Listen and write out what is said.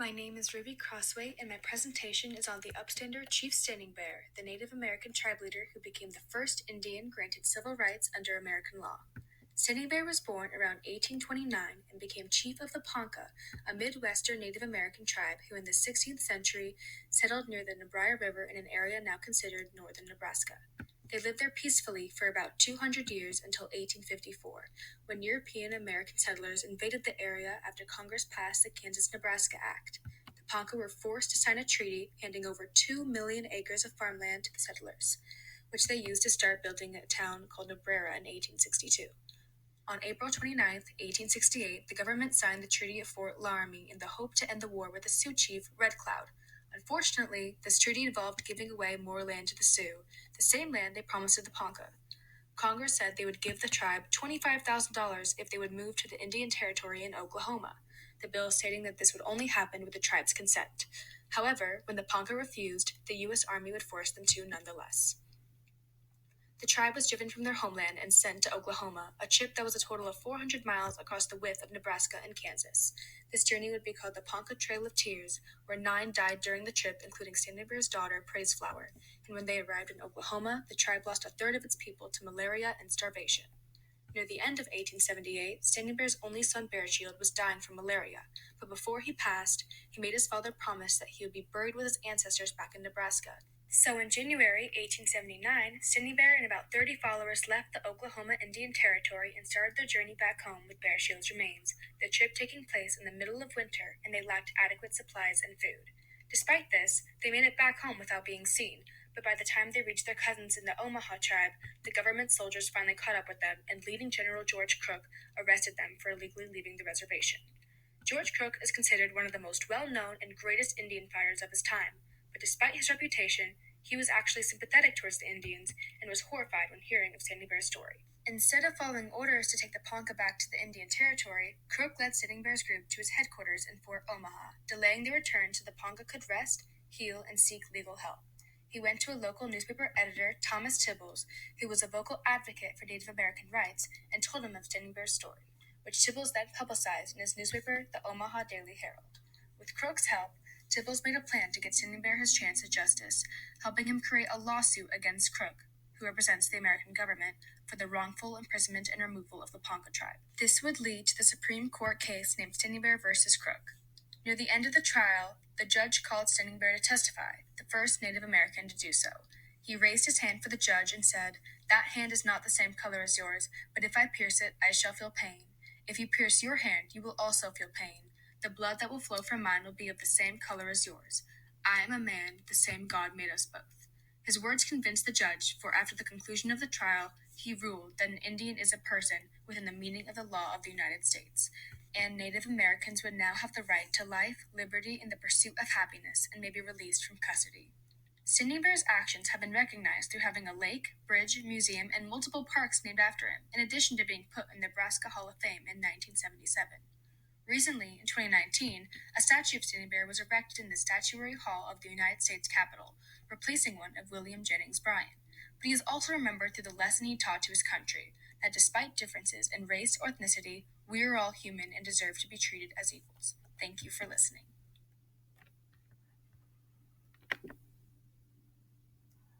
My name is Ruby Crossway, and my presentation is on the upstander Chief Standing Bear, the Native American tribe leader who became the first Indian granted civil rights under American law. Standing Bear was born around 1829 and became chief of the Ponca, a Midwestern Native American tribe who in the 16th century settled near the Niobrara River in an area now considered northern Nebraska. They lived there peacefully for about 200 years until 1854, when European American settlers invaded the area after Congress passed the Kansas-Nebraska Act. The Ponca were forced to sign a treaty handing over 2 million acres of farmland to the settlers, which they used to start building a town called Niobrara in 1862. On April 29, 1868, the government signed the Treaty of Fort Laramie in the hope to end the war with the Sioux chief Red Cloud. Unfortunately, this treaty involved giving away more land to the Sioux, the same land they promised to the Ponca. Congress said they would give the tribe $25,000 if they would move to the Indian Territory in Oklahoma, the bill stating that this would only happen with the tribe's consent. However, when the Ponca refused, the U.S. Army would force them to nonetheless. The tribe was driven from their homeland and sent to Oklahoma, a trip that was a total of 400 miles across the width of Nebraska and Kansas. This journey would be called the Ponca Trail of Tears, where 9 died during the trip, including Standing Bear's daughter, Praise Flower. And when they arrived in Oklahoma, the tribe lost a third of its people to malaria and starvation. Near the end of 1878, Standing Bear's only son Bear Shield was dying from malaria, but before he passed, he made his father promise that he would be buried with his ancestors back in Nebraska. So in January 1879, Standing Bear and about 30 followers left the Oklahoma Indian Territory and started their journey back home with Bear Shield's remains, the trip taking place in the middle of winter, and they lacked adequate supplies and food. Despite this, they made it back home without being seen, but by the time they reached their cousins in the Omaha tribe, the government soldiers finally caught up with them, and leading General George Crook arrested them for illegally leaving the reservation. George Crook is considered one of the most well-known and greatest Indian fighters of his time, but despite his reputation, he was actually sympathetic towards the Indians and was horrified when hearing of Standing Bear's story. Instead of following orders to take the Ponca back to the Indian Territory, Crook led Standing Bear's group to his headquarters in Fort Omaha, delaying their return so the Ponca could rest, heal, and seek legal help. He went to a local newspaper editor, Thomas Tibbles, who was a vocal advocate for Native American rights, and told him of Standing Bear's story, which Tibbles then publicized in his newspaper, the Omaha Daily Herald. With Crook's help, Tibbles made a plan to get Standing Bear his chance at justice, helping him create a lawsuit against Crook, who represents the American government, for the wrongful imprisonment and removal of the Ponca tribe. This would lead to the Supreme Court case named Standing Bear versus Crook. Near the end of the trial, the judge called Standing Bear to testify, the first Native American to do so. He raised his hand for the judge and said, "That hand is not the same color as yours, but if I pierce it, I shall feel pain. If you pierce your hand, you will also feel pain. The blood that will flow from mine will be of the same color as yours. I am a man, the same God made us both." His words convinced the judge, for after the conclusion of the trial, he ruled that an Indian is a person within the meaning of the law of the United States, and Native Americans would now have the right to life, liberty, and the pursuit of happiness, and may be released from custody. Standing Bear's actions have been recognized through having a lake, bridge, museum, and multiple parks named after him, in addition to being put in the Nebraska Hall of Fame in 1977. Recently, in 2019, a statue of Standing Bear was erected in the Statuary Hall of the United States Capitol, replacing one of William Jennings Bryan. But he is also remembered through the lesson he taught to his country, that despite differences in race or ethnicity, we are all human and deserve to be treated as equals. Thank you for listening.